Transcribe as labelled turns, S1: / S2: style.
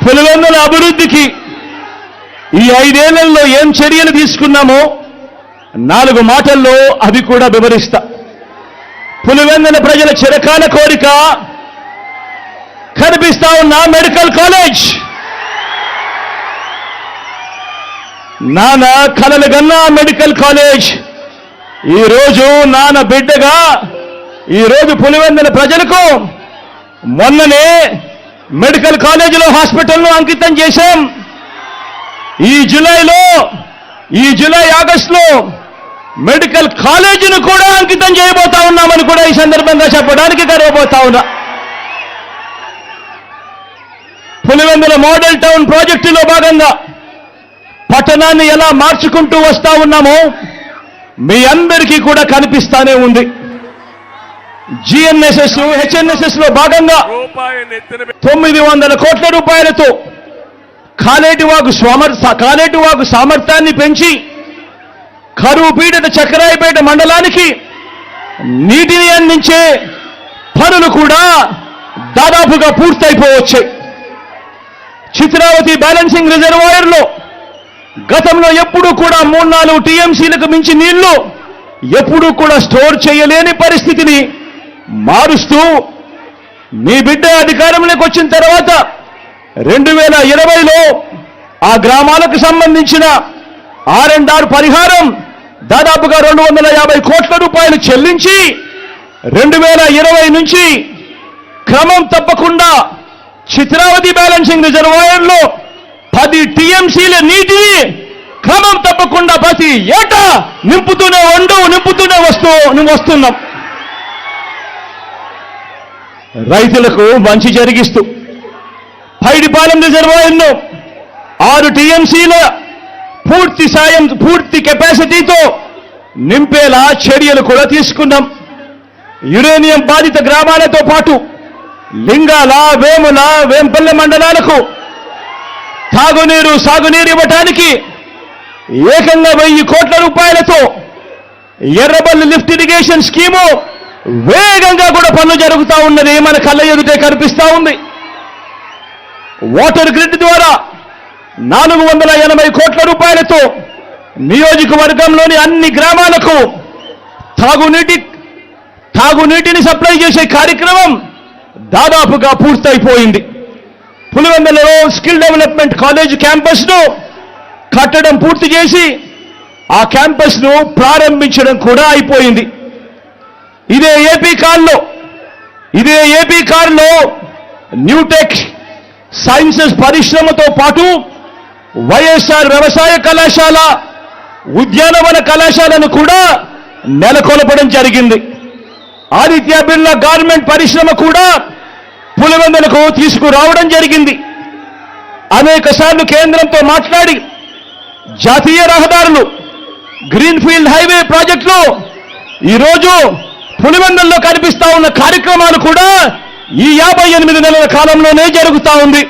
S1: పులివెందుల అభివృద్ధికి ఈ 5 ఏళ్లలో ఏం చర్యలు తీసుకున్నామో 4 మాటల్లో అవి కూడా వివరిస్తా. పులివెందుల ప్రజల చిరకాల కోరిక కనిపిస్తా ఉన్న మెడికల్ కాలేజ్. నాన్న కలలు గన్నా మెడికల్ కాలేజ్ ఈరోజు నాన్న బిడ్డగా ఈరోజు పులివెందుల ప్రజలకు మొన్ననే మెడికల్ కాలేజీలో హాస్పిటల్ను అంకితం చేశాం. ఈ జూలై ఆగస్టులో మెడికల్ కాలేజీని కూడా అంకితం చేయబోతా ఉన్నామని కూడా ఈ సందర్భంగా చెప్పడానికి గర్వపోతా ఉన్నా. పులివెందుల మోడల్ టౌన్ ప్రాజెక్టులో భాగంగా పట్టణాన్ని ఎలా మార్చుకుంటూ వస్తా ఉన్నామో మీ అందరికీ కూడా కనిపిస్తానే ఉంది. జిఎన్ఎస్ఎస్ హెచ్ఎన్ఎస్ఎస్ లో భాగంగా 900 కోట్ల రూపాయలతో కాలేటివాగు సామర్థ్యాన్ని పెంచి కరువు పీడిత చక్రాయపేట మండలానికి నీటిని అందించే పనులు కూడా దాదాపుగా పూర్తయిపోవచ్చాయి. చిత్రావతి బ్యాలెన్సింగ్ రిజర్వాయర్లో గతంలో ఎప్పుడూ కూడా 3-4 టీఎంసీలకు మించి నీళ్లు ఎప్పుడూ కూడా స్టోర్ చేయలేని పరిస్థితిని మారుస్తూ మీ బిడ్డ అధికారంలోకి వచ్చిన తర్వాత 2020లో ఆ గ్రామాలకు సంబంధించిన R&R పరిహారం దాదాపుగా 250 కోట్ల రూపాయలు చెల్లించి 2020 నుంచి క్రమం తప్పకుండా చిత్రావతి బ్యాలెన్సింగ్ రిజర్వాయర్లో 10 టీఎంసీల నీటిని క్రమం తప్పకుండా ప్రతి ఏటా నింపుతూనే వస్తున్నాం. రైతులకు మంచి జరిగిస్తూ పైడిపాలెం రిజర్వాయర్ను 6 టీఎంసీల పూర్తి కెపాసిటీతో నింపేలా చర్యలు కూడా తీసుకున్నాం. యురేనియం బాధిత గ్రామాలతో పాటు లింగాల, వేముల, వేంపల్లె మండలాలకు తాగునీరు, సాగునీరు ఇవ్వటానికి ఏకంగా 1000 కోట్ల రూపాయలతో ఎర్రబల్లి లిఫ్ట్ ఇరిగేషన్ స్కీము వేగంగా కూడా పనులు జరుగుతూ ఉన్నది మన కళ్ళ ఎదుటే కనిపిస్తా ఉంది. వాటర్ గ్రిడ్ ద్వారా 480 కోట్ల రూపాయలతో నియోజకవర్గంలోని అన్ని గ్రామాలకు తాగునీటిని సప్లై చేసే కార్యక్రమం దాదాపుగా పూర్తయిపోయింది. పులివెందులలో స్కిల్ డెవలప్మెంట్ కాలేజ్ క్యాంపస్ను కట్టడం పూర్తి చేసి ఆ క్యాంపస్ను ప్రారంభించడం కూడా అయిపోయింది. ఇదే ఏపీ కారులో న్యూటెక్ సైన్సెస్ పరిశ్రమతో పాటు వైఎస్ఆర్ వ్యవసాయ కళాశాల, ఉద్యానవన కళాశాలను కూడా నెలకొల్పడం జరిగింది. ఆదిత్య బిర్లా గార్మెంట్ పరిశ్రమ కూడా పులివెందులకు తీసుకురావడం జరిగింది. అనేక సార్లు కేంద్రంతో మాట్లాడి జాతీయ రహదారులు, గ్రీన్ఫీల్డ్ హైవే ప్రాజెక్టులు ఈరోజు పులివెందుల్లో కనిపిస్తా ఉన్న కార్యక్రమాలు కూడా ఈ 58 నెలల కాలంలోనే జరుగుతా ఉంది.